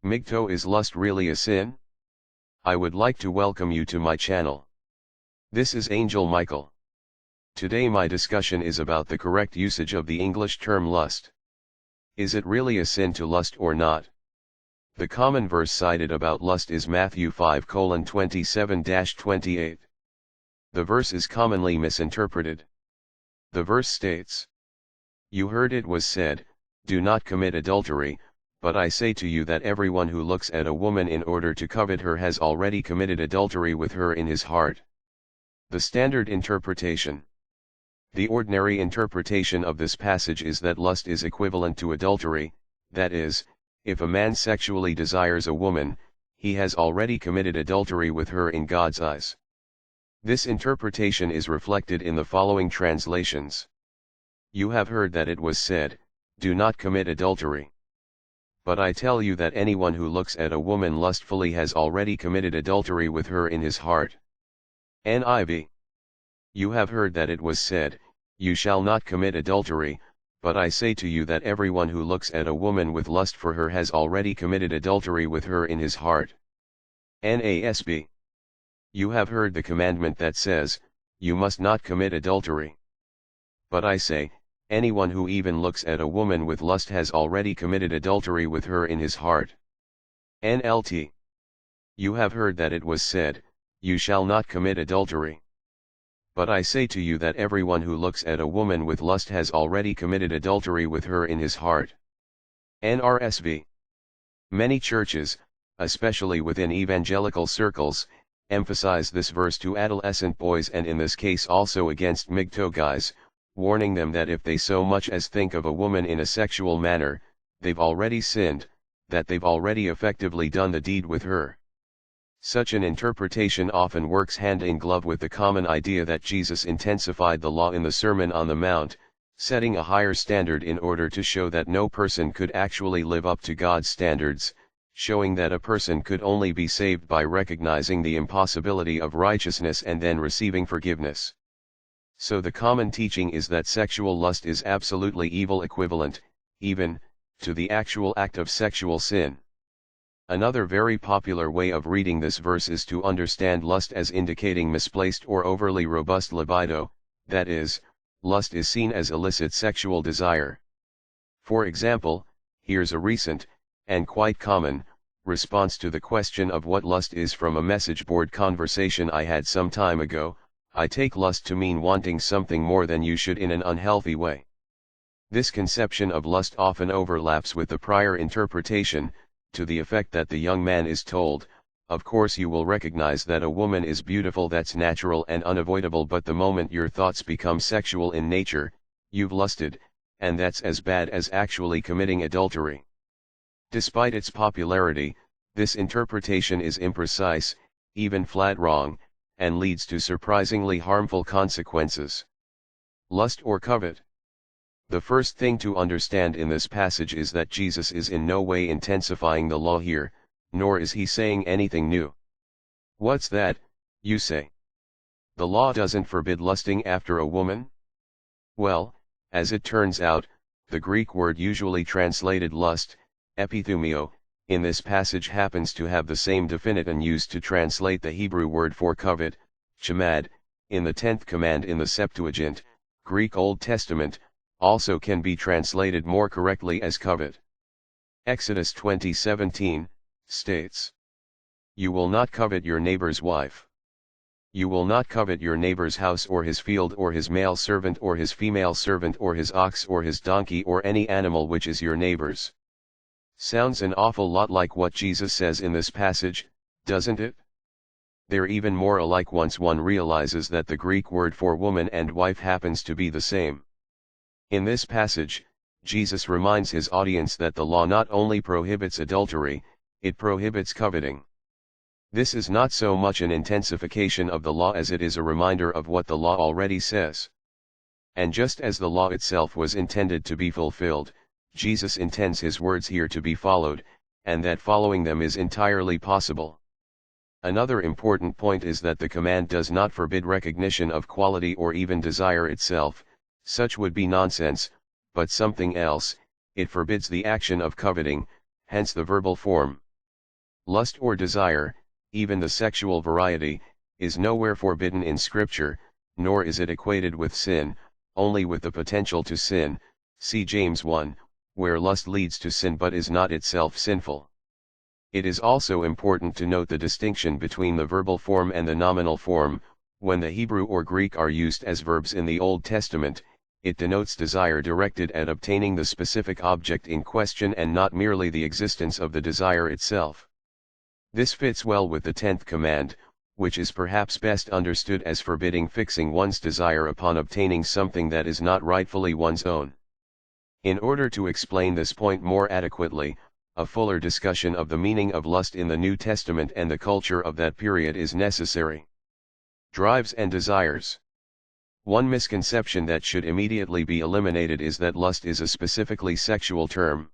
MGTOW, is lust really a sin? I would like to welcome you to my channel. This is Angel Michael. Today my discussion is about the correct usage of the English term lust. Is it really a sin to lust or not? The common verse cited about lust is Matthew 5:27-28. The verse is commonly misinterpreted. The verse states, "You heard it was said, 'Do not commit adultery,' but I say to you that everyone who looks at a woman in order to covet her has already committed adultery with her in his heart." The standard interpretation. The ordinary interpretation of this passage is that lust is equivalent to adultery, that is, if a man sexually desires a woman, he has already committed adultery with her in God's eyes. This interpretation is reflected in the following translations. You have heard that it was said, 'Do not commit adultery.' But I tell you that anyone who looks at a woman lustfully has already committed adultery with her in his heart." NIV. You have heard that it was said, "You shall not commit adultery," but I say to you that everyone who looks at a woman with lust for her has already committed adultery with her in his heart. NASB. You have heard the commandment that says, "You must not commit adultery." But I say, anyone who even looks at a woman with lust has already committed adultery with her in his heart. NLT. You have heard that it was said, "You shall not commit adultery." But I say to you that everyone who looks at a woman with lust has already committed adultery with her in his heart. NRSV. Many churches, especially within evangelical circles, emphasize this verse to adolescent boys, and in this case also against MGTOW guys, warning them that if they so much as think of a woman in a sexual manner, they've already sinned, that they've already effectively done the deed with her. Such an interpretation often works hand in glove with the common idea that Jesus intensified the law in the Sermon on the Mount, setting a higher standard in order to show that no person could actually live up to God's standards, showing that a person could only be saved by recognizing the impossibility of righteousness and then receiving forgiveness. So the common teaching is that sexual lust is absolutely evil, equivalent, even, to the actual act of sexual sin. Another very popular way of reading this verse is to understand lust as indicating misplaced or overly robust libido, that is, lust is seen as illicit sexual desire. For example, here's a recent, and quite common, response to the question of what lust is from a message board conversation I had some time ago. I take lust to mean wanting something more than you should in an unhealthy way. This conception of lust often overlaps with the prior interpretation, to the effect that the young man is told, "Of course you will recognize that a woman is beautiful, that's natural and unavoidable, but the moment your thoughts become sexual in nature, you've lusted, and that's as bad as actually committing adultery." Despite its popularity, this interpretation is imprecise, even flat wrong, and leads to surprisingly harmful consequences. Lust or covet. The first thing to understand in this passage is that Jesus is in no way intensifying the law here, nor is he saying anything new. What's that, you say? The law doesn't forbid lusting after a woman? Well, as it turns out, the Greek word usually translated lust, epithumio, in this passage happens to have the same definition used to translate the Hebrew word for covet, chamad, in the 10th command in the Septuagint, Greek Old Testament, also can be translated more correctly as covet. Exodus 20:17 states, "You will not covet your neighbor's wife. You will not covet your neighbor's house or his field or his male servant or his female servant or his ox or his donkey or any animal which is your neighbor's." Sounds an awful lot like what Jesus says in this passage, doesn't it? They're even more alike once one realizes that the Greek word for woman and wife happens to be the same. In this passage, Jesus reminds his audience that the law not only prohibits adultery, it prohibits coveting. This is not so much an intensification of the law as it is a reminder of what the law already says. And just as the law itself was intended to be fulfilled, Jesus intends his words here to be followed, and that following them is entirely possible. Another important point is that the command does not forbid recognition of quality or even desire itself, such would be nonsense, but something else. It forbids the action of coveting, hence the verbal form. Lust or desire, even the sexual variety, is nowhere forbidden in Scripture, nor is it equated with sin, only with the potential to sin, see James 1, where lust leads to sin but is not itself sinful. It is also important to note the distinction between the verbal form and the nominal form. When the Hebrew or Greek are used as verbs in the Old Testament, it denotes desire directed at obtaining the specific object in question and not merely the existence of the desire itself. This fits well with the 10th command, which is perhaps best understood as forbidding fixing one's desire upon obtaining something that is not rightfully one's own. In order to explain this point more adequately, a fuller discussion of the meaning of lust in the New Testament and the culture of that period is necessary. Drives and desires. One misconception that should immediately be eliminated is that lust is a specifically sexual term.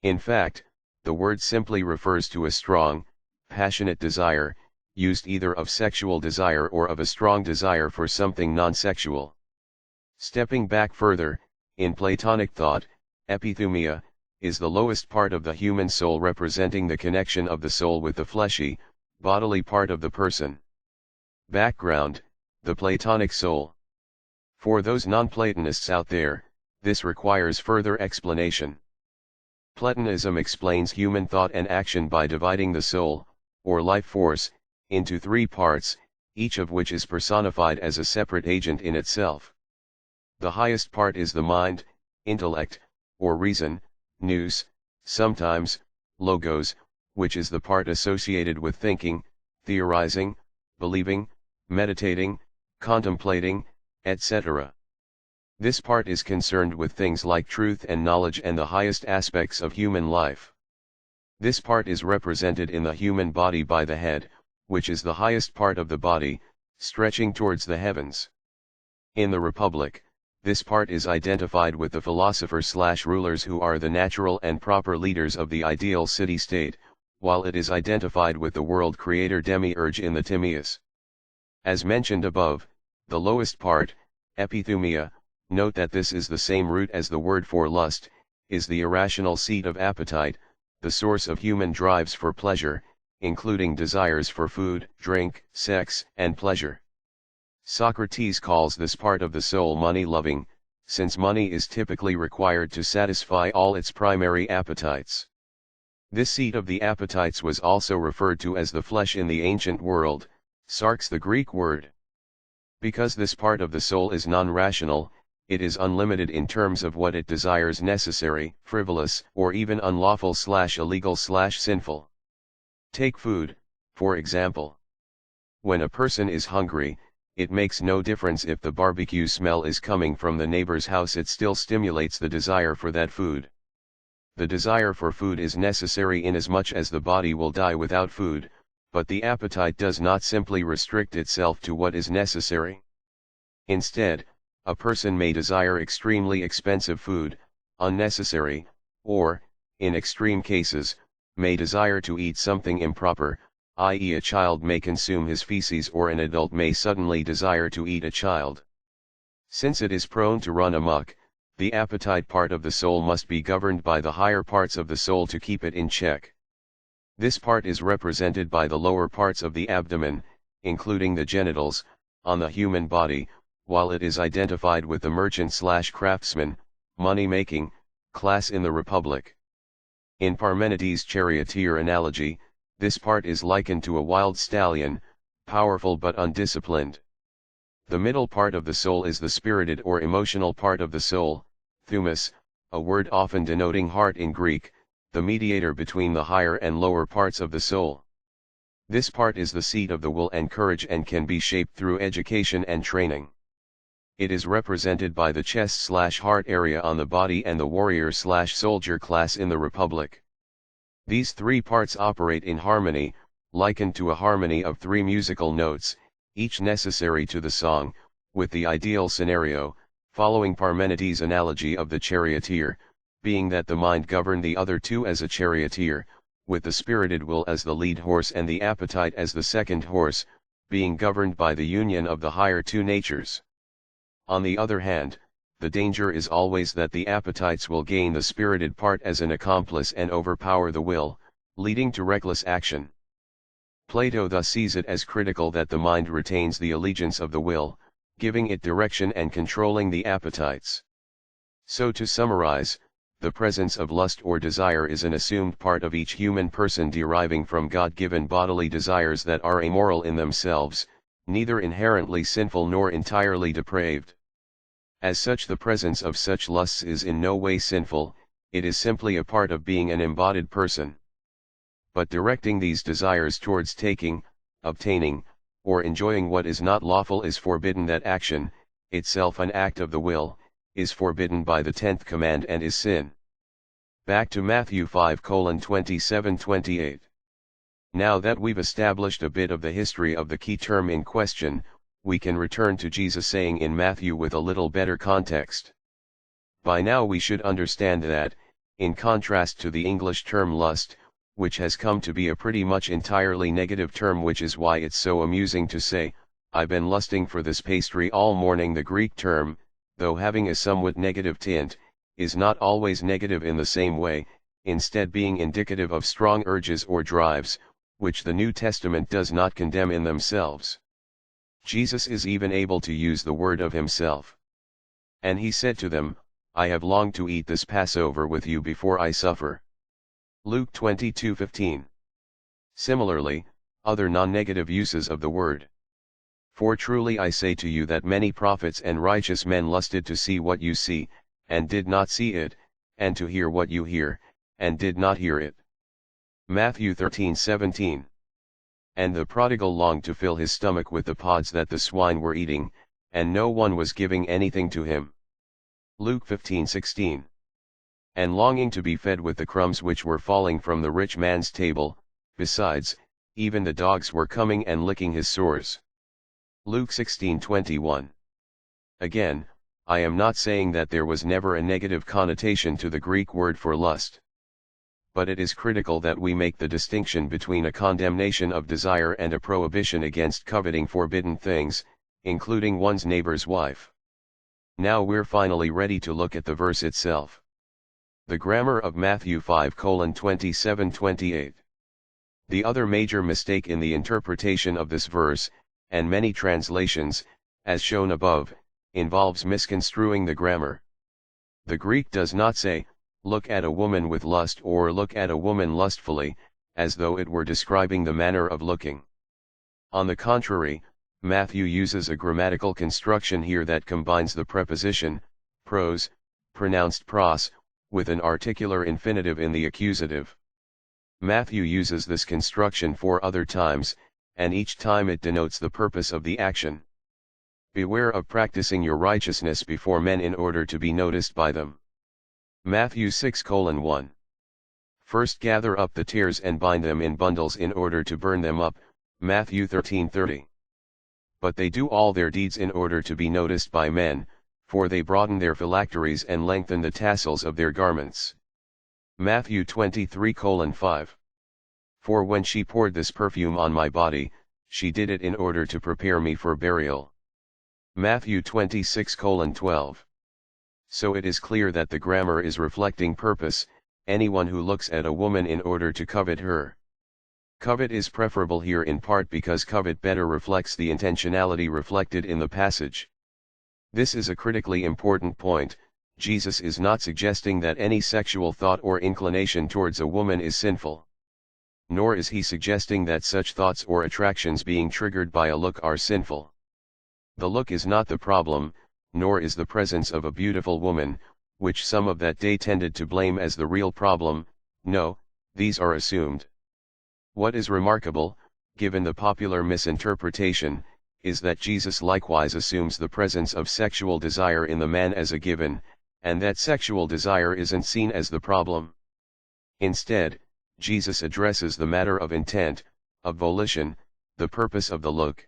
In fact, the word simply refers to a strong, passionate desire, used either of sexual desire or of a strong desire for something non-sexual. Stepping back further, in Platonic thought, epithumia is the lowest part of the human soul, representing the connection of the soul with the fleshy, bodily part of the person. Background: the Platonic soul. For those non-Platonists out there, this requires further explanation. Platonism explains human thought and action by dividing the soul, or life force, into three parts, each of which is personified as a separate agent in itself. The highest part is the mind, intellect, or reason, nous, sometimes, logos, which is the part associated with thinking, theorizing, believing, meditating, contemplating, etc. This part is concerned with things like truth and knowledge and the highest aspects of human life. This part is represented in the human body by the head, which is the highest part of the body, stretching towards the heavens. In the Republic, this part is identified with the philosophers/rulers who are the natural and proper leaders of the ideal city-state, while it is identified with the world creator demiurge in the Timaeus. As mentioned above, the lowest part, epithumia, note that this is the same root as the word for lust, is the irrational seat of appetite, the source of human drives for pleasure, including desires for food, drink, sex, and pleasure. Socrates calls this part of the soul money-loving, since money is typically required to satisfy all its primary appetites. This seat of the appetites was also referred to as the flesh in the ancient world, sarx the Greek word. Because this part of the soul is non-rational, it is unlimited in terms of what it desires necessary, frivolous, or even unlawful/illegal/sinful. Take food, for example. When a person is hungry, it makes no difference if the barbecue smell is coming from the neighbor's house, it still stimulates the desire for that food. The desire for food is necessary inasmuch as the body will die without food, but the appetite does not simply restrict itself to what is necessary. Instead, a person may desire extremely expensive food, unnecessary, or, in extreme cases, may desire to eat something improper, i.e. a child may consume his feces or an adult may suddenly desire to eat a child. Since it is prone to run amok, the appetite part of the soul must be governed by the higher parts of the soul to keep it in check. This part is represented by the lower parts of the abdomen, including the genitals, on the human body, while it is identified with the merchant/craftsman, money-making, class in the Republic. In Parmenides' charioteer analogy, this part is likened to a wild stallion, powerful but undisciplined. The middle part of the soul is the spirited or emotional part of the soul, thumos, a word often denoting heart in Greek, the mediator between the higher and lower parts of the soul. This part is the seat of the will and courage and can be shaped through education and training. It is represented by the chest/heart area on the body and the warrior/soldier class in the Republic. These three parts operate in harmony, likened to a harmony of three musical notes, each necessary to the song, with the ideal scenario, following Parmenides' analogy of the charioteer, being that the mind governed the other two as a charioteer, with the spirited will as the lead horse and the appetite as the second horse, being governed by the union of the higher two natures. On the other hand, the danger is always that the appetites will gain the spirited part as an accomplice and overpower the will, leading to reckless action. Plato thus sees it as critical that the mind retains the allegiance of the will, giving it direction and controlling the appetites. So to summarize, the presence of lust or desire is an assumed part of each human person deriving from God-given bodily desires that are amoral in themselves, neither inherently sinful nor entirely depraved. As such, the presence of such lusts is in no way sinful, it is simply a part of being an embodied person. But directing these desires towards taking, obtaining, or enjoying what is not lawful is forbidden. That action, itself an act of the will, is forbidden by the 10th command and is sin. Back to Matthew 5:27-28. Now that we've established a bit of the history of the key term in question, we can return to Jesus' saying in Matthew with a little better context. By now we should understand that, in contrast to the English term lust, which has come to be a pretty much entirely negative term, which is why it's so amusing to say, "I've been lusting for this pastry all morning." The Greek term, though having a somewhat negative tint, is not always negative in the same way, instead being indicative of strong urges or drives, which the New Testament does not condemn in themselves. Jesus is even able to use the word of himself. And he said to them, "I have longed to eat this Passover with you before I suffer." Luke 22:15. Similarly, other non-negative uses of the word. "For truly I say to you that many prophets and righteous men lusted to see what you see, and did not see it, and to hear what you hear, and did not hear it." Matthew 13:17. "And the prodigal longed to fill his stomach with the pods that the swine were eating, and no one was giving anything to him." Luke 15:16. "And longing to be fed with the crumbs which were falling from the rich man's table, besides, even the dogs were coming and licking his sores." Luke 16:21. Again, I am not saying that there was never a negative connotation to the Greek word for lust. But it is critical that we make the distinction between a condemnation of desire and a prohibition against coveting forbidden things, including one's neighbor's wife. Now we're finally ready to look at the verse itself. The grammar of Matthew 5:27-28. The other major mistake in the interpretation of this verse, and many translations, as shown above, involves misconstruing the grammar. The Greek does not say, "Look at a woman with lust" or "Look at a woman lustfully," as though it were describing the manner of looking. On the contrary, Matthew uses a grammatical construction here that combines the preposition, pros, pronounced pros, with an articular infinitive in the accusative. Matthew uses this construction 4 other times, and each time it denotes the purpose of the action. Beware of practicing your righteousness before men in order to be noticed by them. Matthew 6:1. First gather up the tares and bind them in bundles in order to burn them up. Matthew 13:30. But they do all their deeds in order to be noticed by men, for they broaden their phylacteries and lengthen the tassels of their garments. Matthew 23:5. For when she poured this perfume on my body, she did it in order to prepare me for burial. Matthew 26:12. So it is clear that the grammar is reflecting purpose. Anyone who looks at a woman in order to covet her. Covet is preferable here in part because covet better reflects the intentionality reflected in the passage. This is a critically important point. Jesus is not suggesting that any sexual thought or inclination towards a woman is sinful. Nor is he suggesting that such thoughts or attractions being triggered by a look are sinful. The look is not the problem, nor is the presence of a beautiful woman, which some of that day tended to blame as the real problem. No, these are assumed. What is remarkable, given the popular misinterpretation, is that Jesus likewise assumes the presence of sexual desire in the man as a given, and that sexual desire isn't seen as the problem. Instead, Jesus addresses the matter of intent, of volition, the purpose of the look.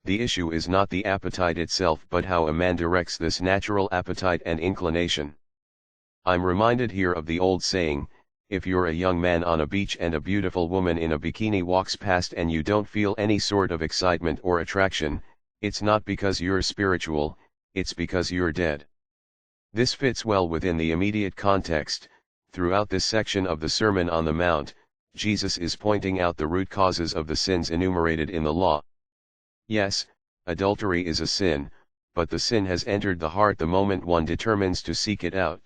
The issue is not the appetite itself but how a man directs this natural appetite and inclination. I'm reminded here of the old saying, if you're a young man on a beach and a beautiful woman in a bikini walks past and you don't feel any sort of excitement or attraction, it's not because you're spiritual, it's because you're dead. This fits well within the immediate context. Throughout this section of the Sermon on the Mount, Jesus is pointing out the root causes of the sins enumerated in the law. Yes, adultery is a sin, but the sin has entered the heart the moment one determines to seek it out.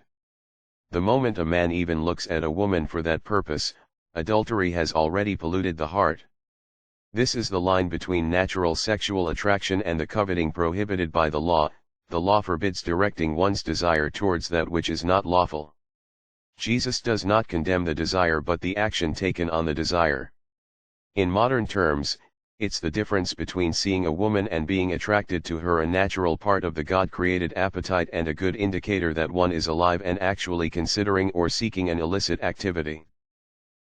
The moment a man even looks at a woman for that purpose, adultery has already polluted the heart. This is the line between natural sexual attraction and the coveting prohibited by the law. The law forbids directing one's desire towards that which is not lawful. Jesus does not condemn the desire but the action taken on the desire. In modern terms, it's the difference between seeing a woman and being attracted to her, a natural part of the God-created appetite and a good indicator that one is alive and actually considering or seeking an illicit activity.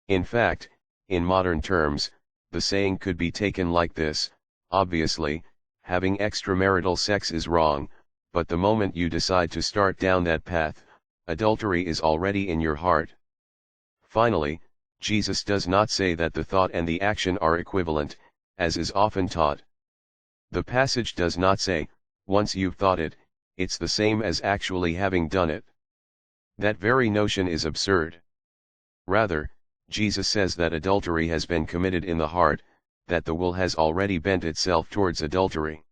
In fact, in modern terms, the saying could be taken like this: obviously, having extramarital sex is wrong, but the moment you decide to start down that path, adultery is already in your heart. Finally, Jesus does not say that the thought and the action are equivalent, as is often taught. The passage does not say, once you've thought it, it's the same as actually having done it. That very notion is absurd. Rather, Jesus says that adultery has been committed in the heart, that the will has already bent itself towards adultery.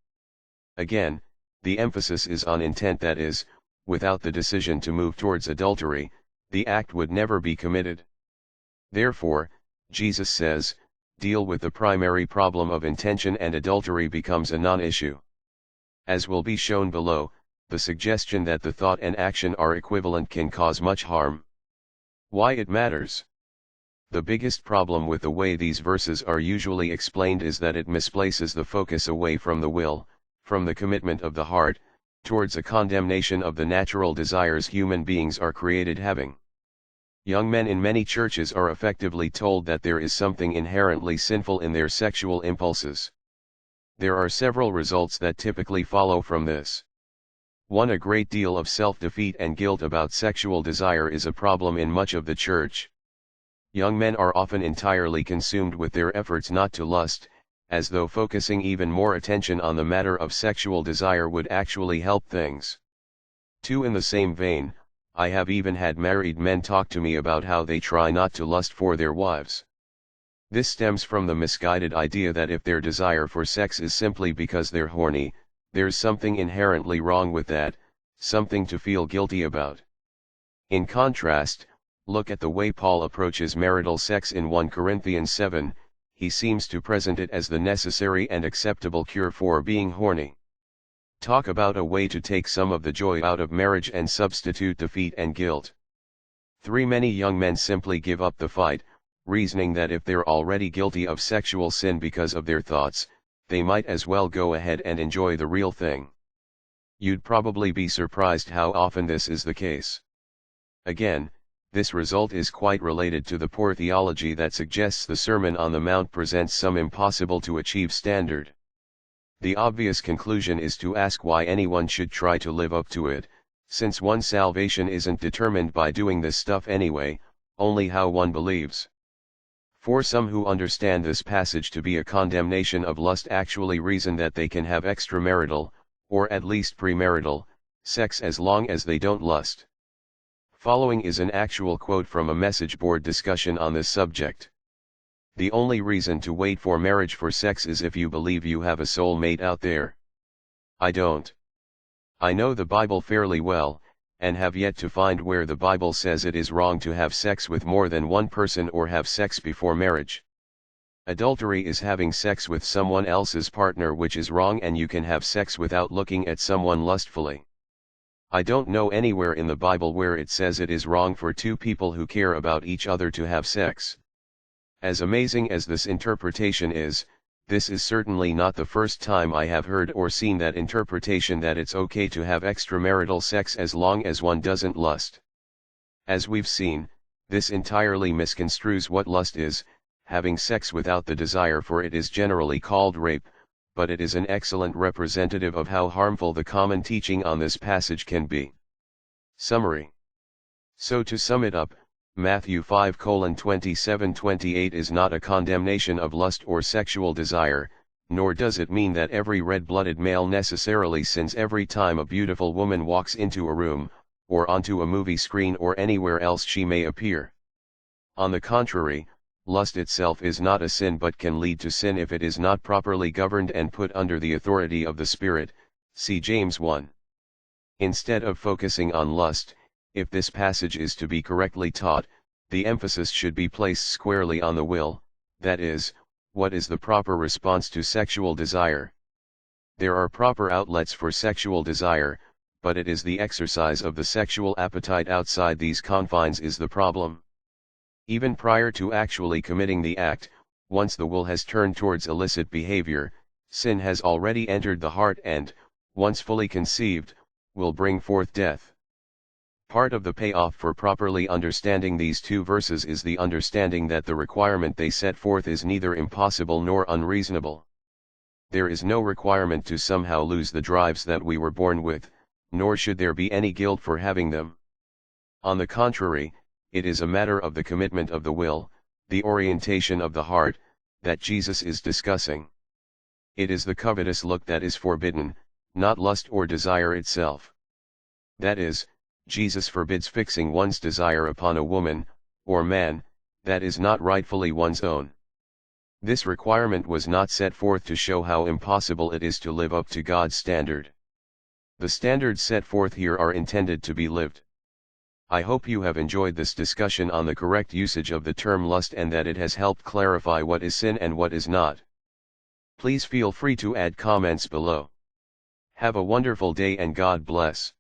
Again, the emphasis is on intent, that is, without the decision to move towards adultery, the act would never be committed. Therefore, Jesus says, deal with the primary problem of intention and adultery becomes a non-issue. As will be shown below, the suggestion that the thought and action are equivalent can cause much harm. Why it matters? The biggest problem with the way these verses are usually explained is that it misplaces the focus away from the will, from the commitment of the heart, towards a condemnation of the natural desires human beings are created having. Young men in many churches are effectively told that there is something inherently sinful in their sexual impulses. There are several results that typically follow from this. 1. A great deal of self-defeat and guilt about sexual desire is a problem in much of the church. Young men are often entirely consumed with their efforts not to lust, as though focusing even more attention on the matter of sexual desire would actually help things. 2. In the same vein, I have even had married men talk to me about how they try not to lust for their wives. This stems from the misguided idea that if their desire for sex is simply because they're horny, there's something inherently wrong with that, something to feel guilty about. In contrast, look at the way Paul approaches marital sex in 1 Corinthians 7, he seems to present it as the necessary and acceptable cure for being horny. Talk about a way to take some of the joy out of marriage and substitute defeat and guilt. 3. Many young men simply give up the fight, reasoning that if they're already guilty of sexual sin because of their thoughts, they might as well go ahead and enjoy the real thing. You'd probably be surprised how often this is the case. Again, this result is quite related to the poor theology that suggests the Sermon on the Mount presents some impossible to achieve standard. The obvious conclusion is to ask why anyone should try to live up to it, since one's salvation isn't determined by doing this stuff anyway, only how one believes. For some who understand this passage to be a condemnation of lust actually reason that they can have extramarital, or at least premarital, sex as long as they don't lust. Following is an actual quote from a message board discussion on this subject. The only reason to wait for marriage for sex is if you believe you have a soulmate out there. I don't. I know the Bible fairly well, and have yet to find where the Bible says it is wrong to have sex with more than one person or have sex before marriage. Adultery is having sex with someone else's partner, which is wrong, and you can have sex without looking at someone lustfully. I don't know anywhere in the Bible where it says it is wrong for two people who care about each other to have sex. As amazing as this interpretation is, this is certainly not the first time I have heard or seen that interpretation that it's okay to have extramarital sex as long as one doesn't lust. As we've seen, this entirely misconstrues what lust is. Having sex without the desire for it is generally called rape, but it is an excellent representative of how harmful the common teaching on this passage can be. Summary. So to sum it up, Matthew 5:27-28 is not a condemnation of lust or sexual desire, nor does it mean that every red-blooded male necessarily sins every time a beautiful woman walks into a room, or onto a movie screen or anywhere else she may appear. On the contrary, lust itself is not a sin but can lead to sin if it is not properly governed and put under the authority of the Spirit, see James 1. Instead of focusing on lust, if this passage is to be correctly taught, the emphasis should be placed squarely on the will, that is, what is the proper response to sexual desire. There are proper outlets for sexual desire, but it is the exercise of the sexual appetite outside these confines is the problem. Even prior to actually committing the act, once the will has turned towards illicit behavior, sin has already entered the heart and, once fully conceived, will bring forth death. Part of the payoff for properly understanding these two verses is the understanding that the requirement they set forth is neither impossible nor unreasonable. There is no requirement to somehow lose the drives that we were born with, nor should there be any guilt for having them. On the contrary, it is a matter of the commitment of the will, the orientation of the heart, that Jesus is discussing. It is the covetous look that is forbidden, not lust or desire itself. That is, Jesus forbids fixing one's desire upon a woman, or man, that is not rightfully one's own. This requirement was not set forth to show how impossible it is to live up to God's standard. The standards set forth here are intended to be lived. I hope you have enjoyed this discussion on the correct usage of the term lust and that it has helped clarify what is sin and what is not. Please feel free to add comments below. Have a wonderful day and God bless.